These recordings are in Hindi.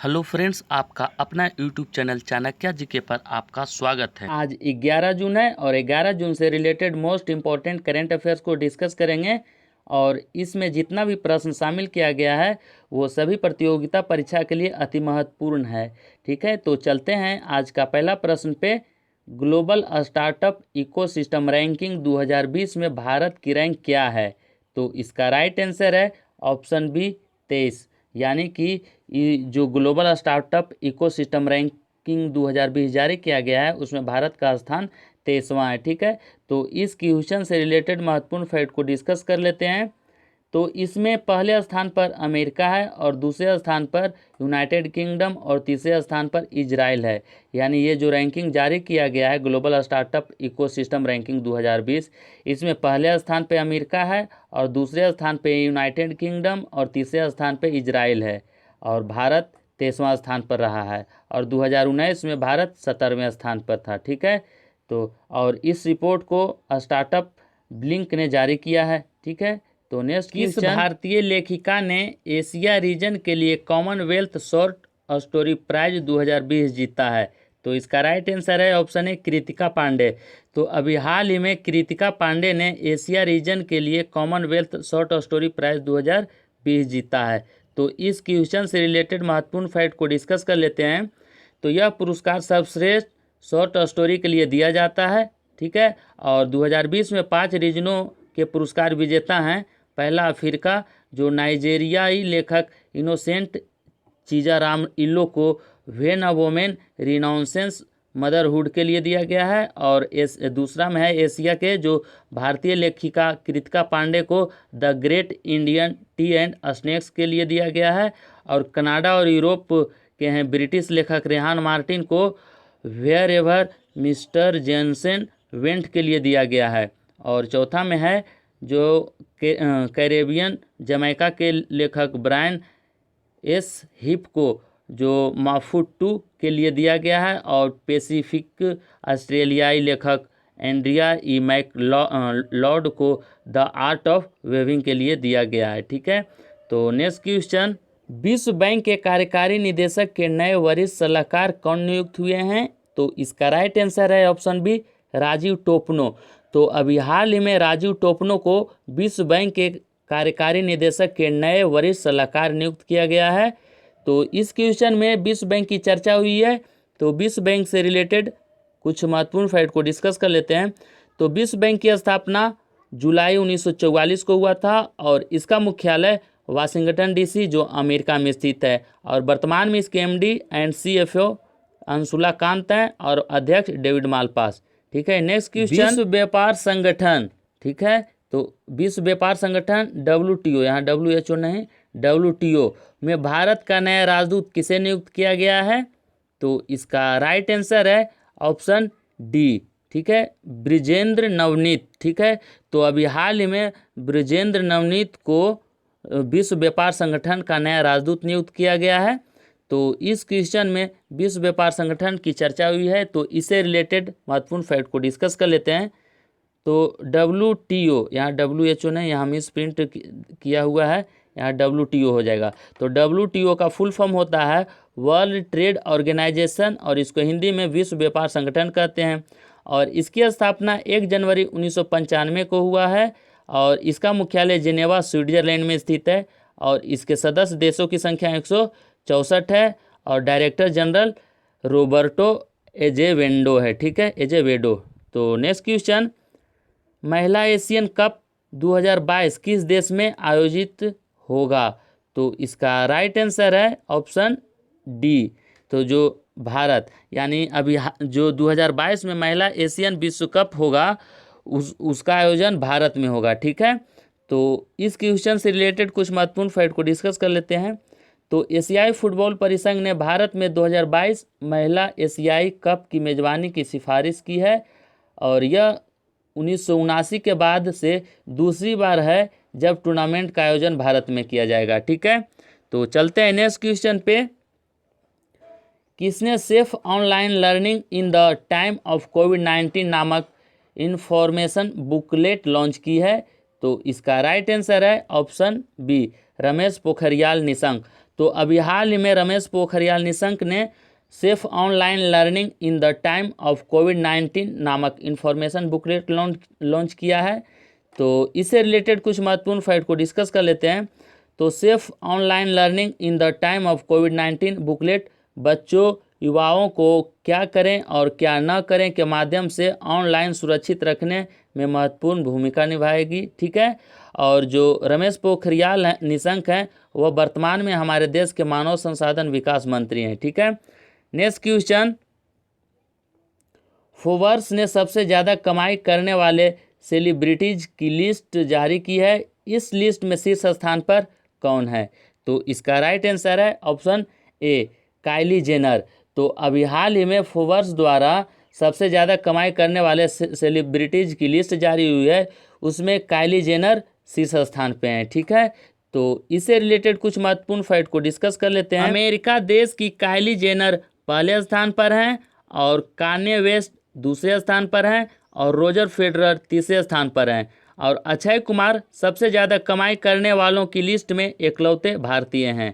हेलो फ्रेंड्स, आपका अपना यूट्यूब चैनल चाणक्य जीके पर आपका स्वागत है। आज 11 जून है और 11 जून से related most important current affairs को डिस्कस करेंगे और इसमें जितना भी प्रश्न शामिल किया गया है वो सभी प्रतियोगिता परीक्षा के लिए अति महत्वपूर्ण है। ठीक है, तो चलते हैं आज का पहला प्रश्न पे। ग्लोबल स्टार्टअप इकोसिस्टम रैंकिंग 2020 में भारत की रैंक क्या है? तो इसका राइट आंसर है ऑप्शन बी 23। यानी कि जो ग्लोबल स्टार्टअप इकोसिस्टम रैंकिंग 2020 जारी किया गया है उसमें भारत का स्थान 23वां है। ठीक है, तो इस क्वेश्चन से रिलेटेड महत्वपूर्ण फैक्ट को डिस्कस कर लेते हैं। तो इसमें पहले स्थान पर अमेरिका है और दूसरे स्थान पर यूनाइटेड किंगडम और तीसरे स्थान पर इजराइल है। यानी ये जो रैंकिंग जारी किया गया है ग्लोबल स्टार्टअप इकोसिस्टम रैंकिंग 2020, इसमें पहले स्थान पर अमेरिका है और दूसरे स्थान पर यूनाइटेड किंगडम और तीसरे स्थान पर इजराइल है और भारत 23वां स्थान पर रहा है और 2019 में भारत 17वें स्थान पर था। ठीक है, तो और इस रिपोर्ट को स्टार्टअप ब्लिंक ने जारी किया है। ठीक है, तो नेक्स्ट किस भारतीय लेखिका ने एशिया रीजन के लिए कॉमनवेल्थ शॉर्ट स्टोरी प्राइज 2020 जीता है? तो इसका राइट आंसर है ऑप्शन ए कृतिका पांडे। तो अभी हाल ही में कृतिका पांडे ने एशिया रीजन के लिए कॉमनवेल्थ शॉर्ट स्टोरी प्राइज 2020 जीता है। तो इस क्वेश्चन से रिलेटेड महत्वपूर्ण फैक्ट को डिस्कस कर लेते हैं। तो यह पुरस्कार सर्वश्रेष्ठ शॉर्ट स्टोरी के लिए दिया जाता है। ठीक है, और 2020 में 5 रीजनों के पुरस्कार विजेता हैं। पहला अफ्रीका, जो नाइजेरियाई लेखक इनोसेंट चीजाराम इल्लो को व्हेन अ वोमेन रिनाउंसेंस मदरहुड के लिए दिया गया है। और दूसरा में है एशिया के, जो भारतीय लेखिका कृतिका पांडे को the great Indian T and snacks के लिए दिया गया है। और कनाडा और यूरोप के हैं ब्रिटिश लेखक रेहान मार्टिन को wherever mister Jensen went के लिए दिया गया है। और चौथा में है जो कैरेबियन जमैका के लेखक ब्रायन एस हिप को जो माफुट्टू के लिए दिया गया है। और पैसिफिक ऑस्ट्रेलियाई लेखक एंड्रिया ई मैकलॉड को द आर्ट ऑफ वेविंग के लिए दिया गया है। ठीक है, तो नेक्स्ट क्वेश्चन, विश्व बैंक के कार्यकारी निदेशक के नए वरिष्ठ सलाहकार कौन नियुक्त हुए हैं? तो इसका राइट आंसर है ऑप्शन बी राजीव टोपनो। तो अभी हाल ही में राजीव टोपनो को विश्व बैंक के कार्यकारी निदेशक के नए वरिष्ठ सलाहकार नियुक्त किया गया है। तो इस क्वेश्चन में विश्व बैंक की चर्चा हुई है, तो विश्व बैंक से रिलेटेड कुछ महत्वपूर्ण फैक्ट को डिस्कस कर लेते हैं। तो विश्व बैंक की स्थापना जुलाई 1944 को हुआ था और इसका मुख्यालय वाशिंगटन डीसी जो अमेरिका में स्थित है। और वर्तमान में इसके MD and CFO Anshula Kant हैं और अध्यक्ष डेविड मालपास। ठीक है, नेक्स्ट क्वेश्चन, विश्व व्यापार संगठन। ठीक है, तो विश्व व्यापार संगठन WTO, यहाँ WHO नहीं, WTO में भारत का नया राजदूत किसे नियुक्त किया गया है? तो इसका राइट आंसर है ऑप्शन डी। ठीक है, ब्रिजेंद्र नवनीत। ठीक है, तो अभी हाल ही में ब्रिजेंद्र नवनीत को विश्व व्यापार संगठन का नया राजदूत नियुक्त किया गया है। तो इस क्वेश्चन में विश्व व्यापार संगठन की चर्चा हुई है, तो इससे रिलेटेड महत्वपूर्ण फैक्ट को डिस्कस कर लेते हैं। तो WTO, यहाँ WHO ने यहाँ मिस प्रिंट किया हुआ है, यहाँ WTO हो जाएगा। तो WTO का फुल फॉर्म होता है वर्ल्ड ट्रेड ऑर्गेनाइजेशन और इसको हिंदी में विश्व व्यापार संगठन कहते हैं। और इसकी स्थापना 1 जनवरी 1995 को हुआ है और इसका मुख्यालय जेनेवा स्विट्जरलैंड में स्थित है। और इसके सदस्य देशों की संख्या 164 है और डायरेक्टर जनरल रोबर्टो एजेवेंडो है। ठीक है, एजेवेडो। तो नेक्स्ट क्वेश्चन, महिला एशियन कप 2022 किस देश में आयोजित होगा? तो इसका राइट आंसर है ऑप्शन डी, तो जो भारत, यानी अभी जो 2022 में महिला एशियन विश्व कप होगा उसका आयोजन भारत में होगा। ठीक है, तो इस क्वेश्चन से रिलेटेड कुछ महत्वपूर्ण फैक्ट को डिस्कस कर लेते हैं। तो एशियाई फुटबॉल परिसंघ ने भारत में 2022 महिला एशियाई कप की मेजबानी की सिफारिश की है और यह 1979 के बाद से दूसरी बार है जब टूर्नामेंट का आयोजन भारत में किया जाएगा। ठीक है, तो चलते हैं नेक्स्ट क्वेश्चन पे। किसने safe online learning in the time of कोविड-19 नामक इंफॉर्मेशन बुकलेट लॉन्च की है? तो इसका राइट आंसर है ऑप्शन बी रमेश पोखरियाल निशंक। तो अभी हाल ही में रमेश पोखरियाल निशंक ने safe online learning in the time of कोविड-19 नामक इन्फॉर्मेशन बुकलेट लॉन्च किया है। तो इससे रिलेटेड कुछ महत्वपूर्ण फैक्ट को डिस्कस कर लेते हैं। तो safe online learning in the time of covid booklet बच्चों युवाओं को क्या करें और क्या न करें के माध्यम से ऑनलाइन सुरक्षित रखने में महत्वपूर्ण भूमिका निभाएगी। ठीक है, और जो रमेश पोखरियाल निशंक हैं वह वर्तमान में हमारे देश के मानव संसाधन विकास मंत्री हैं। ठीक है, नेक्स्ट क्वेश्चन, फोर्ब्स ने सबसे ज़्यादा कमाई करने वाले सेलिब्रिटीज की लिस्ट जारी की है। इस लिस्ट में शीर्ष स्थान पर कौन है? तो इसका राइट आंसर है ऑप्शन ए, काइली जेनर। तो अभी हाल ही में फोर्ब्स द्वारा सबसे ज़्यादा कमाई करने वाले सेलिब्रिटीज की लिस्ट जारी हुई है, उसमें काइली जेनर शीर्ष स्थान पे हैं। ठीक है, तो इससे रिलेटेड कुछ महत्वपूर्ण फैक्ट को डिस्कस कर लेते हैं। अमेरिका देश की काइली जेनर पहले स्थान पर हैं और कान्ये वेस्ट दूसरे स्थान पर हैं और रोजर फेडरर तीसरे स्थान पर हैं और अक्षय कुमार सबसे ज़्यादा कमाई करने वालों की लिस्ट में एकलौते भारतीय हैं।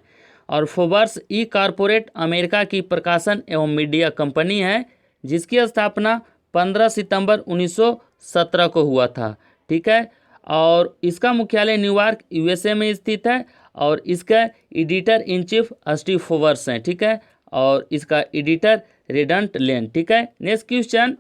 और फोर्ब्स ई कॉरपोरेट अमेरिका की प्रकाशन एवं मीडिया कंपनी है जिसकी स्थापना 15 सितंबर 1917 को हुआ था। ठीक है, और इसका मुख्यालय न्यूयॉर्क यूएसए में स्थित है और इसका editor in chief Steve Forbes हैं। ठीक है, और इसका एडिटर रेडंट लेन। ठीक है, नेक्स्ट क्वेश्चन,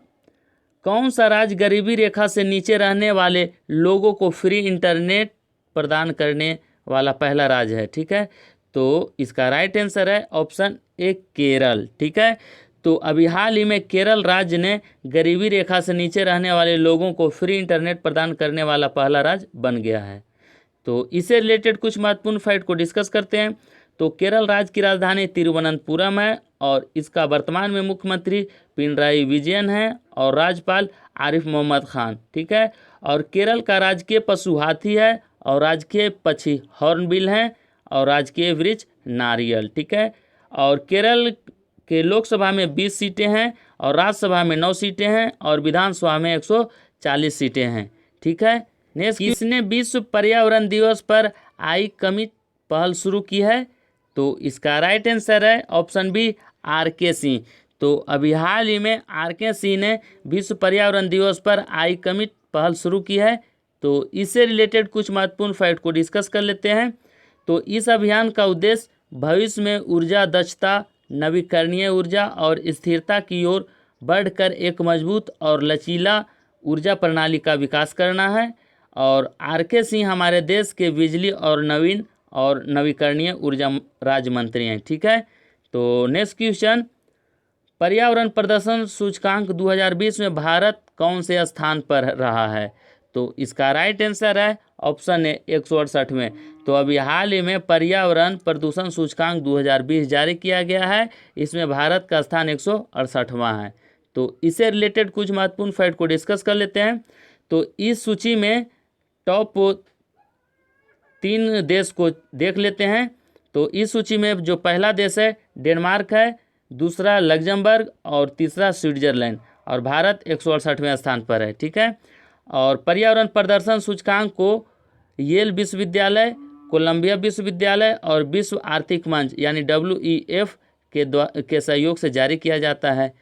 कौन सा राज्य गरीबी रेखा से नीचे रहने वाले लोगों को फ्री इंटरनेट प्रदान करने वाला पहला राज्य है? ठीक है, तो इसका राइट आंसर है ऑप्शन ए, केरल। ठीक है, तो अभी हाल ही में केरल राज्य ने गरीबी रेखा से नीचे रहने वाले लोगों को फ्री इंटरनेट प्रदान करने वाला पहला राज्य बन गया है। तो इससे रिलेटेड कुछ महत्वपूर्ण फैक्ट को डिस्कस करते हैं। तो केरल राज्य की राजधानी तिरुवनंतपुरम है और इसका वर्तमान में मुख्यमंत्री पिनराई विजयन है और राज्यपाल आरिफ मोहम्मद खान। ठीक है, और केरल का राजकीय पशु हाथी है और राजकीय पक्षी हॉर्नबिल हैं और राजकीय वृक्ष नारियल। ठीक है, और केरल के लोकसभा में 20 सीटें हैं और राज्यसभा में 9 सीटें हैं और विधानसभा में 140 सीटें हैं। ठीक है, नेक्स्ट, किसने विश्व पर्यावरण दिवस पर आई कमिट पहल शुरू की है? तो इसका राइट आंसर है ऑप्शन बी, आर.के. सिंह। तो अभी हाल ही में आर.के. सिंह ने विश्व पर्यावरण दिवस पर आई कमिट पहल शुरू की है। तो इससे रिलेटेड कुछ महत्वपूर्ण फैक्ट को डिस्कस कर लेते हैं। तो इस अभियान का उद्देश्य भविष्य में ऊर्जा दक्षता, नवीकरणीय ऊर्जा और स्थिरता की ओर बढ़कर एक मजबूत और लचीला ऊर्जा प्रणाली का विकास करना है। और आर.के. सिंह हमारे देश के बिजली और नवीन और नवीकरणीय ऊर्जा राज्य मंत्री हैं। ठीक है, तो नेक्स्ट क्वेश्चन, पर्यावरण प्रदर्शन सूचकांक 2020 में भारत कौन से स्थान पर रहा है? तो इसका राइट आंसर है ऑप्शन ए, 168 में। तो अभी हाल ही में पर्यावरण प्रदूषण सूचकांक 2020 जारी किया गया है, इसमें भारत का स्थान 168वां है। तो इससे रिलेटेड कुछ महत्वपूर्ण फैक्ट को डिस्कस कर लेते हैं। तो इस सूची में टॉप 3 देश को देख लेते हैं। तो इस सूची में जो पहला देश है डेनमार्क है, दूसरा लग्जमबर्ग और तीसरा स्विट्जरलैंड और भारत 168वें स्थान पर है। ठीक है, और पर्यावरण प्रदर्शन सूचकांक को येल विश्वविद्यालय, कोलंबिया विश्वविद्यालय और विश्व आर्थिक मंच यानी WEF के सहयोग से जारी किया जाता है।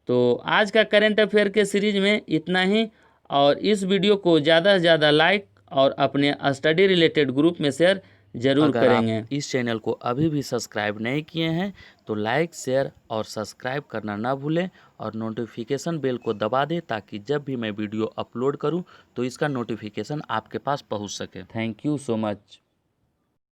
तो आज का करंट अफेयर के सीरीज में इतना ही, और इस वीडियो को ज़्यादा से ज़्यादा लाइक और अपने स्टडी रिलेटेड ग्रुप में शेयर जरूर करेंगे। आप इस चैनल को अभी भी सब्सक्राइब नहीं किए हैं तो लाइक, शेयर और सब्सक्राइब करना ना भूलें और नोटिफिकेशन बेल को दबा दें ताकि जब भी मैं वीडियो अपलोड करूं तो इसका नोटिफिकेशन आपके पास पहुंच सके। Thank you so much.